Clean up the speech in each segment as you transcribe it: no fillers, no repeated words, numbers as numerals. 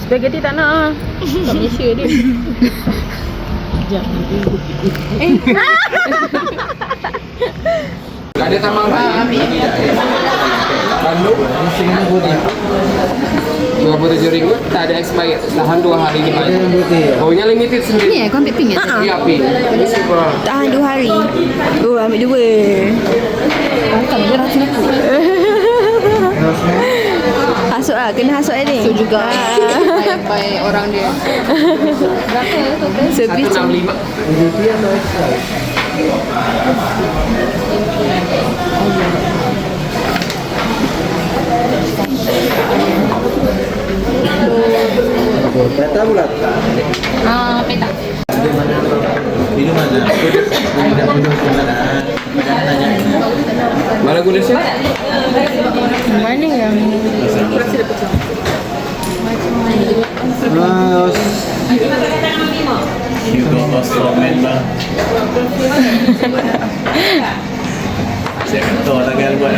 Spaghetti tak nak. Tak Malaysia dia. Sekejap nanti Ada tambang Bandung RM27 tak ada expired, tahan 2 hari ni. Oh, yang limited sendiri. Ni kau ambil pink tak? Ya, pink. Ini super. Tahan 2 hari. Oh, ambil 2. tak dia rasa aku. Hasut lah, kena hasut ni. Hasut juga. Baik orang dia. Berapa total? Servis 165. Peta pula. Peta. Minum mana? Tidak minum mana? Mana gula sih? Mana yang Mas. Hugo Oslomen bang. Saya kata orang kan buat.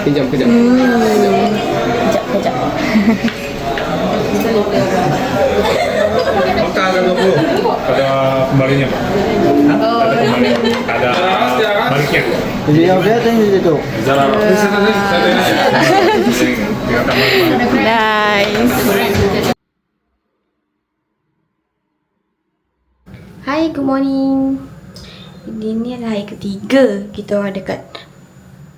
Kejap. Kejap. Makan ada 20. Ada kembalinya pak. Ada kembali. Ada baliknya. Jadi yang dia tadi itu. Jalan. Nice. Hai, good morning. Ini adalah hari ketiga kita orang dekat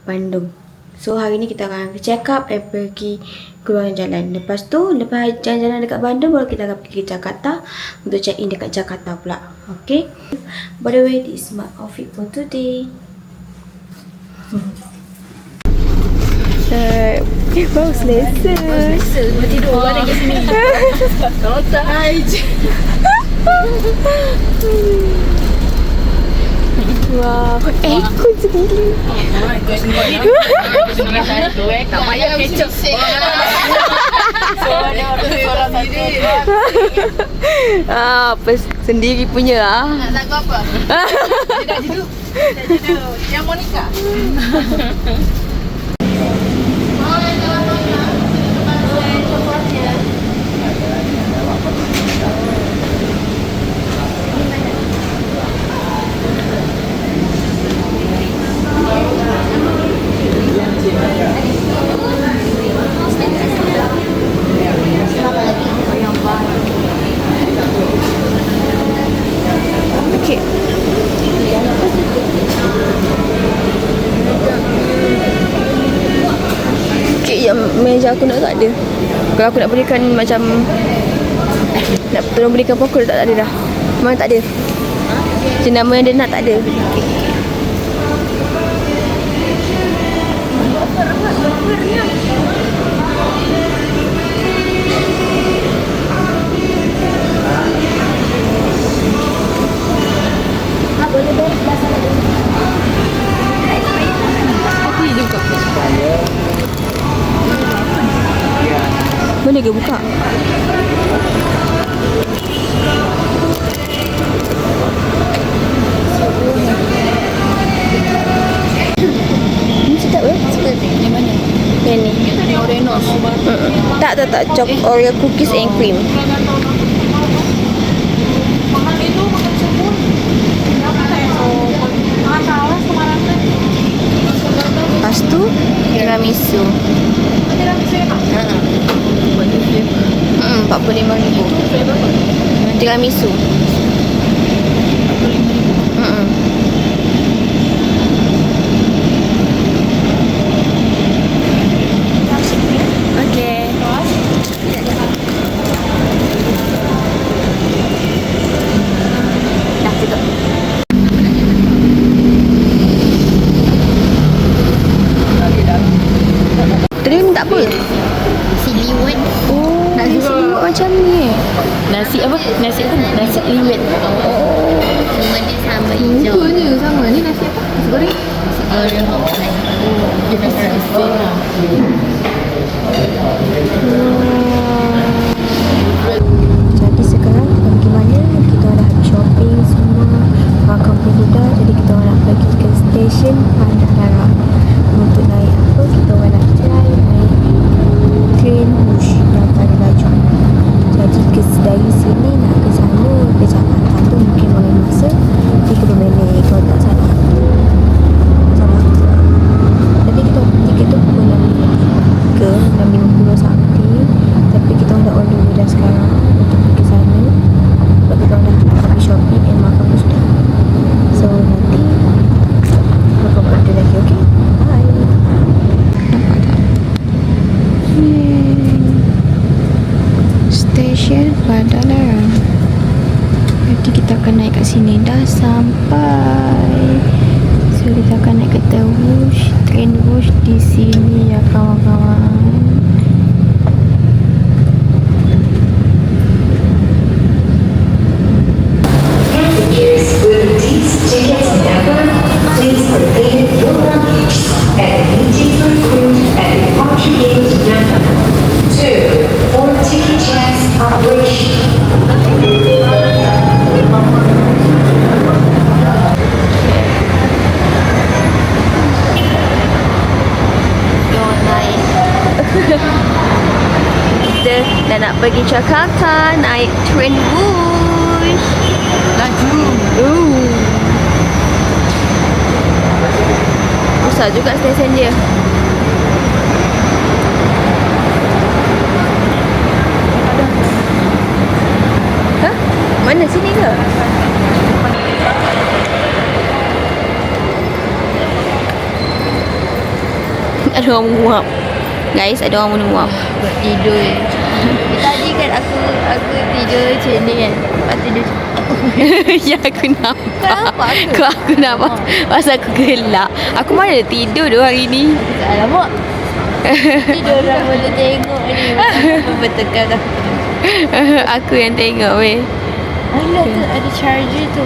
Bandung. So hari ni kita akan check up dan pergi keluar jalan. Lepas tu, lepas jalan-jalan dekat Bandung, baru kita akan pergi ke Jakarta untuk check in dekat Jakarta pula. Okay? By the way, this is my outfit for today. Baru selesa. Tidur balik ke sini. Kalau tak aja. Wow, ekor sendiri. Tak payah kecap. Apa sendiri punya ah. Nak lagu apa? Tidak jidu. Yang Monica. Okay. Kek yang meja aku nak tak ada. Kalau aku nak belikan macam nak tolong belikan pokok tak ada dah. Memang tak ada. Jenama yang dia nak tak ada. Boleh ke buka? Ini sedap ke? Yang mana? Yang ni. Orenos. Tak. Choc Oreo cookies and cream. Lepas tu tiramisu. RM45,000. Tiramisu. Okay. Dah cukup. Tadi minta apa? Siliwan. Oh, nasi liwet macam ni. Nasi apa? Nasi liwet. Cuma dia sama hijau. Rupanya sama. Ni nasi apa? Nasi goreng? Nasi goreng. Dia nasi goreng lah. Jadi sekarang kita pergi mana? Kita dah habis shopping semua, makan pun dah. Jadi kita nak pergi ke stesen Bandaraya. Untuk naik apa? Kita orang nak try naik train Wush yang paling laju. Jadi dari sini nak ke sana ke Jakarta tu mungkin boleh masa 30 minit kalau tak salah. Tadi kita tiket tu pukul 6.53, 6.50 something. Tapi kita dah on the way dah sekarang untuk pergi sana. Sebab kita dah habis shopping and makan pun sudah. So nanti makan benda lagi, okay? Bye. Nampak tak? Stesen Bandaraya. Nanti kita akan naik kat sini. Dah sampai. So kita akan naik kereta Wush, train Wush di sini ya kawan-kawan. Passengers with these tickets number, please prepare your luggage at the meeting room at departure gate number 2 for ticket checks operation. Kita dah nak pergi Jakarta, naik train Wush. Laju. Besar juga stesen dia. Hah? Mana sini ke? Ada orang menguap. Guys, ada orang menguap. Buat tidur. Tadi kan aku tidur macam ni kan. Lepas tidur. Ya, aku nampak. Kenapa Aku nampak. Pasal aku gelak. Aku mana ada tidur dah hari ni. Alamak. Tidur orang boleh tengok ni. Apa betulkan dah. Aku yang tengok weh. Alah tu ada charger tu.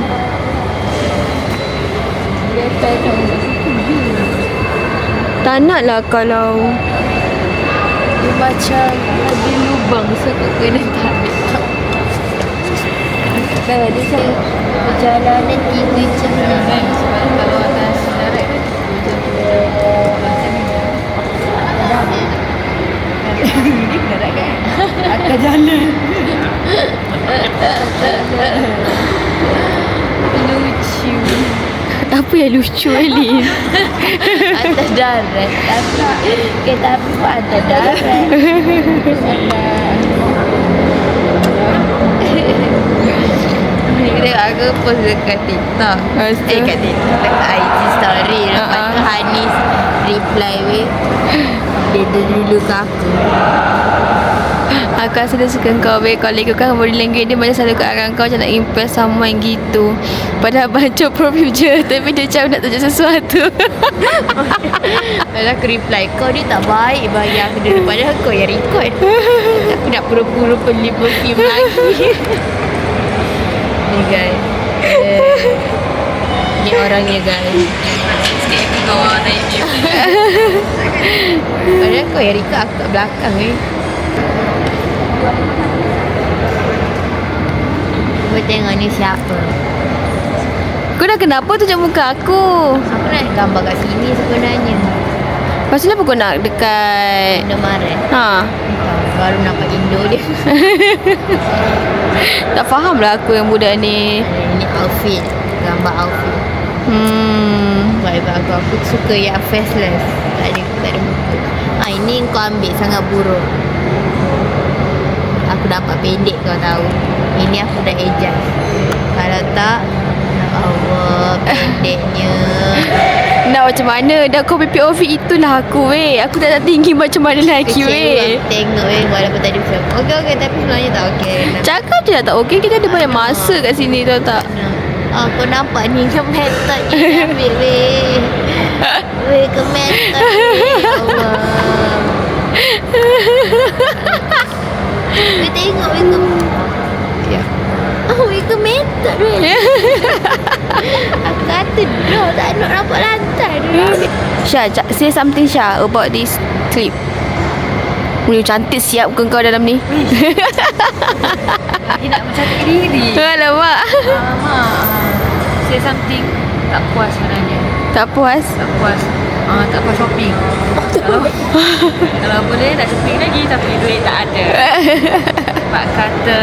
Dia akan Tak nak lah kalau dia macam ada lubang so aku kena tarik. Kalau dia macam perjalanan 3 jam kan. Sebab kalau atas darat kan 3 jam. Ini darat kan? Akan jalan. Lucu. apa yang lucu Elin? Atas darat. Tapi kereta api pun atas darat. Kita aku post dekat TikTok. Lepas tu? Kat TikTok, dekat IG story. Lepas tu Hanis reply weh. Dia dulu ke aku. Aku rasa dia suka kau weh. Kalau ikutkan body language dia macam selalu kat arah kau macam nak impress someone gitu. Padahal baca profil je. Tapi dia macam nak tunjuk sesuatu. Lalu aku reply, kau ni tak baik bagi aku dulu. Padahal kau yang record. Aku nak pura-pura beli perfume lagi. Ni guys. Ni orangnya guys. Kawan naik dia. Padahal kau yang record, aku kat belakang ni. Kau tengok ni siapa? Kau dah kenapa tunjuk muka aku? Aku nak gambar kat sini sebenarnya. Lepas tu kenapa kau nak dekat Indomaret. Ha? Baru nampak Indo dia. Tak faham lah aku yang budak ni. Ini outfit. Gambar outfit. Vibe aku suka yang faceless. Tak ada muka. Ini kau ambil sangat buruk. Aku dapat pendek kau tahu. Ini aku dah adjust. Kalau tak, ya Allah, pendeknya. Nak macam mana? Dah kau POV itulah aku weh. Aku dah tak tinggi macam mana lagi Kecewa weh. aku tengok walaupun tadi macam okey tapi sebenarnya tak okey. Cakap je dah tak okey. Kita ada banyak masa kat sini tahu tak? Kau nampak ni ke method ni ambil weh. Weh ke method ni. Ya Allah. Weh tengok weh ke. lantai tu. Aku kata dah tak nak nampak lantai tu. Syah, say something Syah about this clip. Boleh cantik siap ke kau dalam ni? Lagi nak mencantik diri. Alamak. Say something. Tak puas sebenarnya. Tak puas? Tak puas. Tak puas shopping. Kalau boleh nak shopping lagi tapi duit tak ada. Pak kata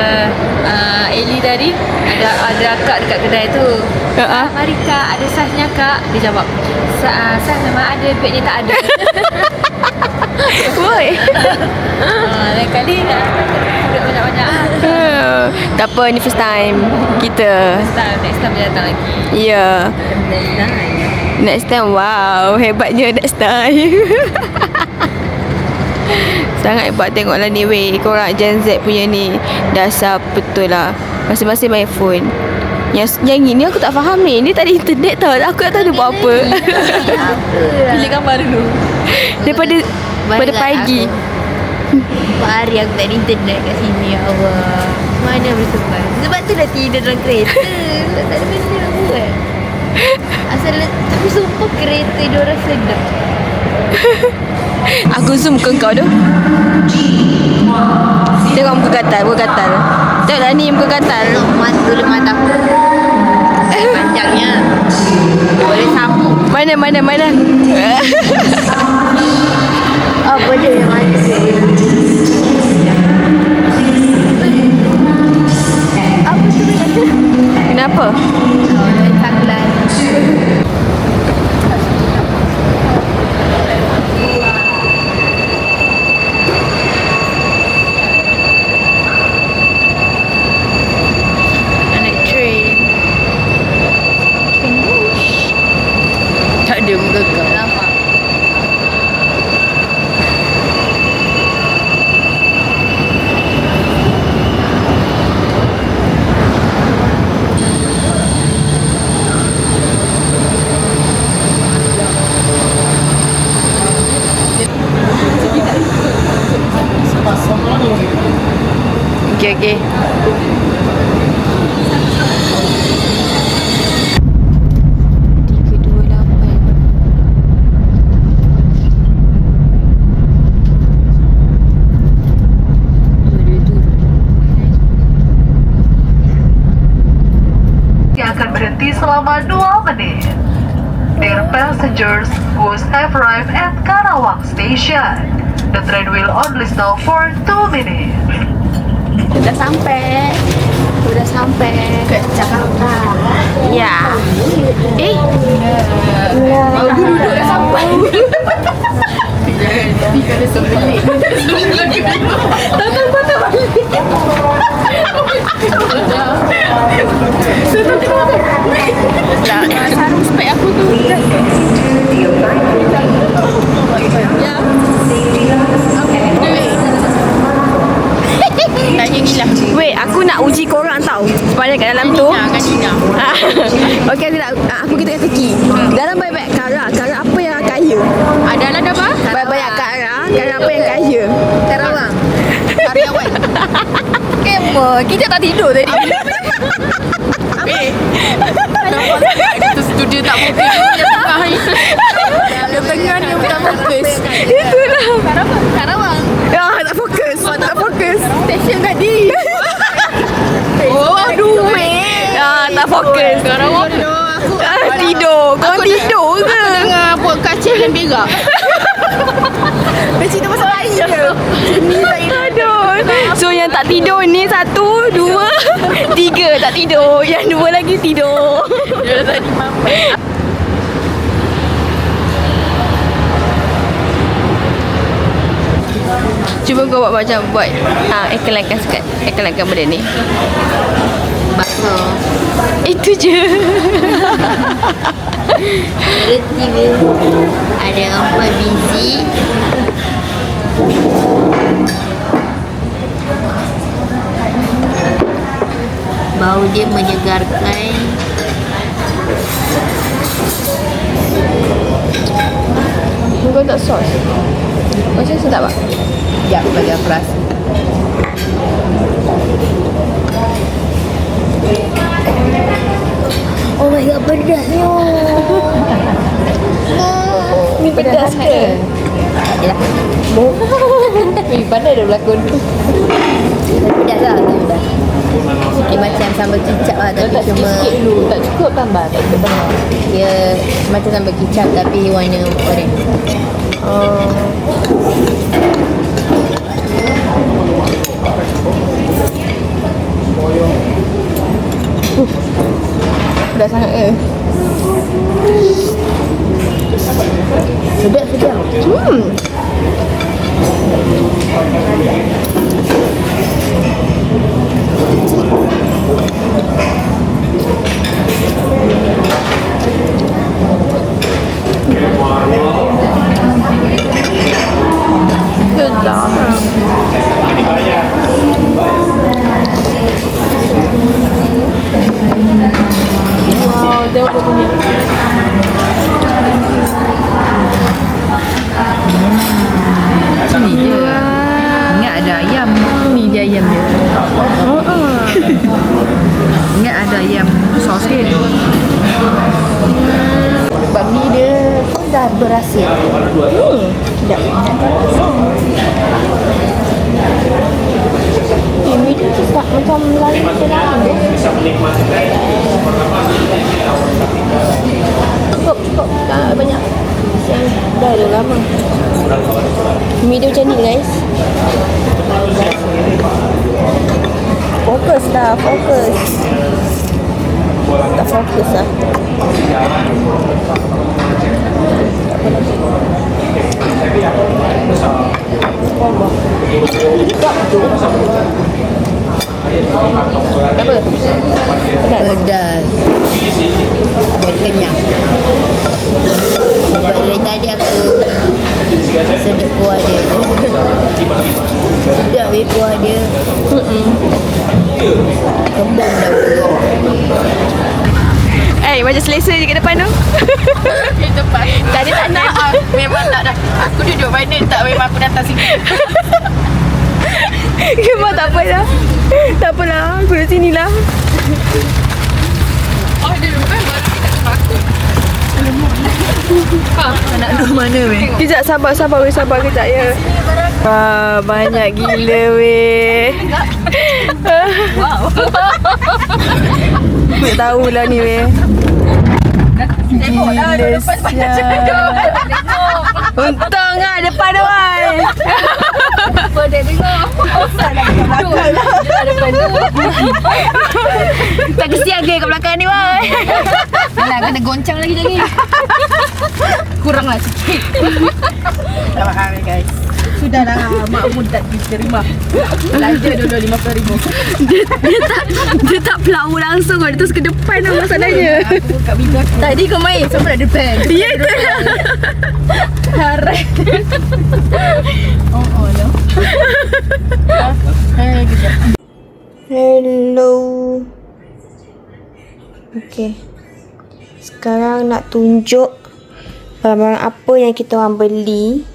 Eli tadi ada akak dekat kedai tu. Mari kak, ada saiznya kak. Dia jawab, saiz memang ada, duitnya tak ada. Woi. Lain kali nak duit banyak-banyak. Tak apa, ni first time kita. Next time dia datang lagi. Ya. Next time, wow, hebatnya next time. Sangat hebat tengoklah ni weh. Korang Gen Z punya ni dasar betul lah. Masing-masing main phone. Yang ini aku tak faham ni. Ni tak ada internet tau. Aku tak tahu dia buat apa. Pilih gambar dulu. Daripada pagi. Empat hari aku tak ada internet kat sini. Ya Allah, mana boleh sempat. Sebab tu dah tidur dalam kereta. Tak ada benda nak buat. Tapi sumpah kereta diorang sedap. Aku zoom ke kau tu. Tengok muka gatal. Tengoklah ni muka gatal. Mata aku panjangnya. Boleh sambung. Mana? Apa dia yang mana? Apa tu? Kenapa? Taklah. Naik train. Tak ada muka kau. Nampak. Okay. 328. Yang akan berhenti selama 2 menit. Dear passengers who have arrived at Karawang Station, the train will only stop for 2 minutes. Sudah sampai ke Jakarta. Ya. Baru duduk dah sampai. Tapi kalau sebelik tak balik. Sarung spek aku tu. Ya. Tanya Gila. Weh, aku nak uji korang tau. Supaya kat dalam tu okey, aku kita teki. Dalam banyak Kara apa yang kaya? Adalah apa? Banyak Kara apa yang kaya? Karawang. Karyawan. Kepo, kita tak tidur tadi. Kita studio tak fokus. Dia tengah ni tak fokus. Itulah. Karawang. Ya, tak fokus. Stesen tadi. Aduh, ya, tak fokus. Karawang. Tidur. Kau tidur ke? Dengar buat kaca dan berak. Dia cerita pasal air ke? Aduh. So yang tak tidur ni 1, 2, 3 tak tidur. Yang 2 lagi tidur. Dia tadi mampu. Cuba kau buat macam iklankan benda ni. Bakso. Itu je. Reti ada empat biji. Bau dia menyegarkan. Kau tak sos? Macam sedap tak? Ya, bagi aku rasa. pedasnya. Ni pedas ke? Ya. Pandai dah berlakon. Pedas lah. Dia macam sambal kicap lah tapi cuma Sikit dulu. Tak cukup tambah. Tak cukup tambah. dia macam sambal kicap tapi warna oren. Pedas sangat ke? Sedap. Wow, tengok dia punya. Ni je. Ingat ada ayam. Ni dia ayam dia. Ingat ada ayam sos dia. Sebab ni dia pun dah berasa. Sedap. Ini dia tak macam lain macam lain. Cukup. Tak banyak. Yang dah ada lama. Mi dia macam ni guys. Fokus. Tak fokus lah. Pedas. Buat kenyang. Sebab dari tadi aku sedap kuah dia. Sedap weh kuah dia. Kembang dah buruk. Macam selesa je kat depan tu. Di depan. Tadi tak nak. Memang tak dah. Aku duduk mana tak, memang aku datang sini. Memang tak apalah. Tak apalah. Aku duduk sini lah. Oh, dia depan baru kita takut. Nak duduk mana weh? Kejap, sabar kejap ya. Wah, banyak gila weh. Wow. Tak tahulah ni weh. Tengok dah Gila depan banyak sial. Untung lah depan tu kan. Apa dia tengok? Asal dah kat belakang lah. Dia depan tu. Tak kesian ke kat belakang ni weh. Alah, kena goncang lagi. Kuranglah sikit. Selamat hari guys. Sudahlah, mak mudah diterima. Belanja dulu RM50,000. Dia tak pelawu langsung. Dia terus ke depan lah masalahnya. Aku kat bibir. Tadi kau main sampai dah depan. Ya tu. Harai. Oh no. Hai kita. Hello. Okay. Sekarang nak tunjuk barang apa yang kita orang beli.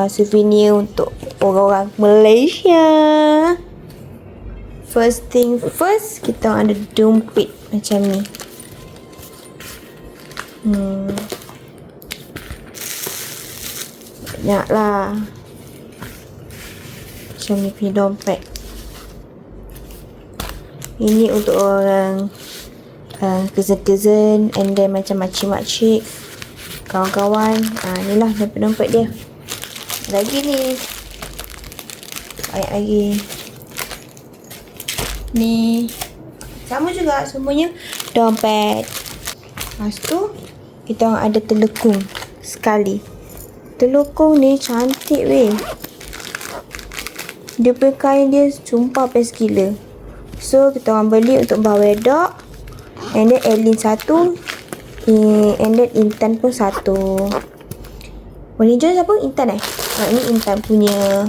Souvenir untuk orang-orang Malaysia. First thing first, kita orang ada dompet macam ni. Banyak lah. Macam ni punya dompet. Ini untuk orang cousin-cousin and then macam makcik-makcik, kawan-kawan. Inilah dompet-dompet dia. Lagi ni. Banyak lagi. Ni. Sama juga semuanya dompet. Lepas tu kita orang ada telekung sekali. Telekung ni cantik weh. Dia punya kain dia sumpah best gila. So kita orang beli untuk Bawedok. And then Elin satu. And then Intan pun satu. Warna hijau siapa? Intan ni Intan punya.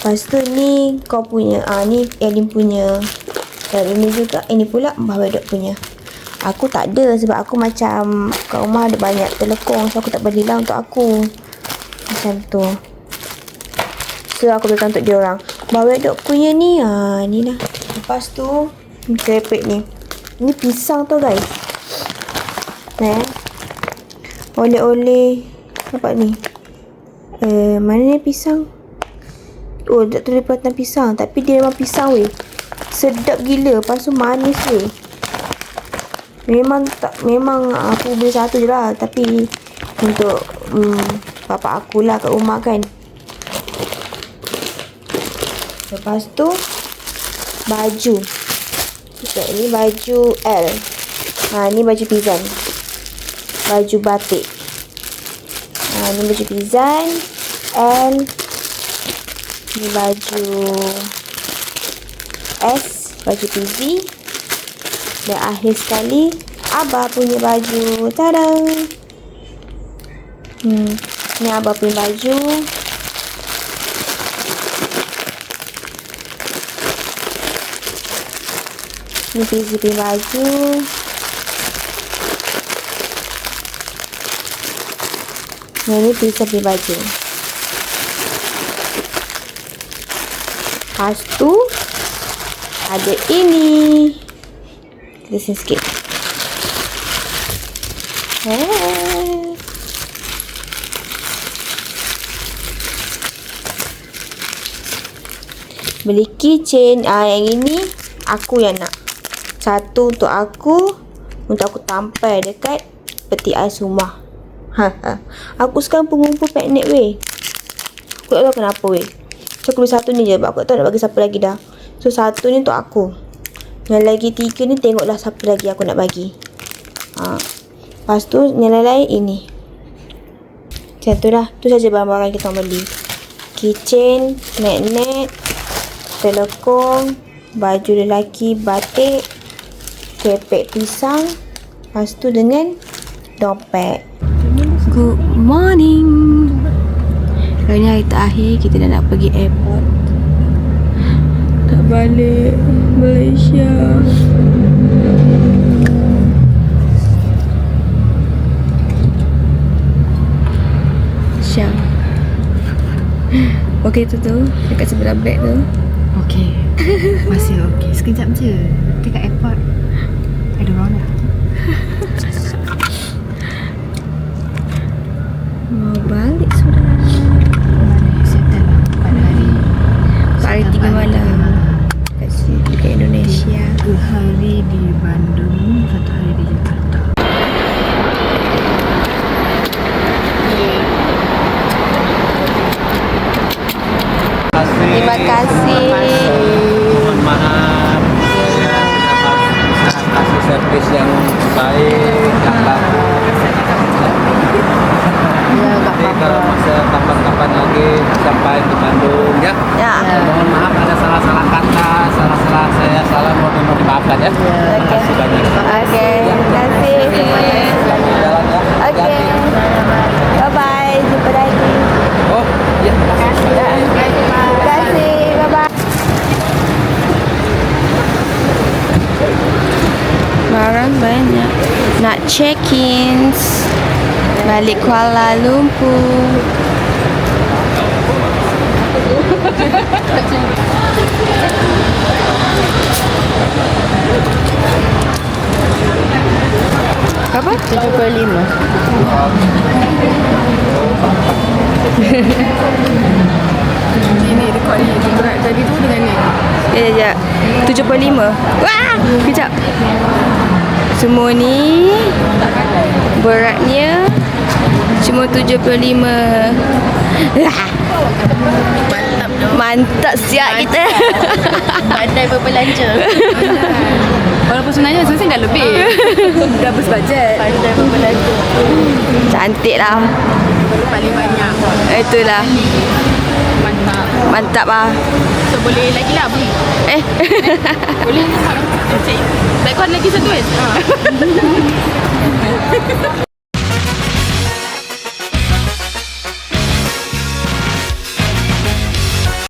Lepas tu ni kau punya. Ni Elin punya. Dan ini juga. Ini pula Bawedok punya. Aku tak ada sebab aku macam kat rumah ada banyak telekung. So aku tak belilah untuk aku. Macam tu. So aku belikan untuk dia orang. Bawedok punya ni. Ni lah. Lepas tu kerepek ni. Ni pisang tu guys. Oleh-oleh. Nampak ni. Mana ni pisang? Oh, tak tulis perhatian pisang. Tapi dia memang pisang weh. Sedap gila. Lepas tu manis weh. Memang aku beli satu je lah. Tapi untuk bapak aku lah kat rumah kan. Lepas tu baju. Ni baju L. Ni baju Pizan. Baju batik. Ni baju Pizan L. Ni baju S. Baju PZ. Dan akhir sekali Abah punya baju. Tada. Ni Abah punya baju. Ni PZ punya baju. Ni Pizza punya baju. Lepas tu ada ini. Kita sini sikit. Beli keychain. Yang ini aku yang nak. Satu untuk aku tampal dekat peti ais rumah. Aku sekarang pengumpul magnet weh. Aku tak tahu kenapa weh. So aku beli satu ni je. Aku tak tahu nak bagi siapa lagi dah. So satu ni untuk aku. Yang lagi 3 ni tengoklah siapa lagi aku nak bagi. Lepas tu yang lain-lain ini. Macam tu lah. Tu saja barang-barang kita beli. Keychain, magnet, telekong, baju lelaki, batik, kepek pisang. Lepas tu dengan dompet. Good morning. Hari ni hari terakhir kita dah nak pergi airport. Nak balik Malaysia. Syam. Okey tu dekat sebelah beg tu. Okey. Masih okey. Sekejap je. Dekat airport. Ada orang dah. Mau balik sudah. Settle lah. 4 hari 3 malam. Dekat Indonesia. 2 hari di Bandung, 1 hari di Jakarta. Terima kasih. Mohon maaf. Kasih servis yang baik, yang bagus. Nanti kalau masa kapan-kapan lagi sampai di Bandung ya. Mohon maaf ada salah-salah kata, salah-salah saya salah mohon dimaafkan ya. Terima kasih banyak. Okey, terima kasih semuanya. Jalan ya. Okey. Bye bye, jumpa lagi. Oh, ya. Terima kasih. Bye bye. Barang banyak. Nak check-in. Balik Kuala Lumpur. Apa? 75. Ini rekod ni. Berat tadi tu dengan ni. Sekejap. 75. Wah! Kejap. Semua ni beratnya cuma 75. Mantap siap kita. Pandai berbelanja. Walaupun sebenarnya Susi dah lebih. Dah berbudget. Pandai berbelanja. Cantik lah. Paling banyak. Itulah. Mantap. Mantap lah. So boleh lagi lah beli. Boleh. Baik kau lagi satu kan?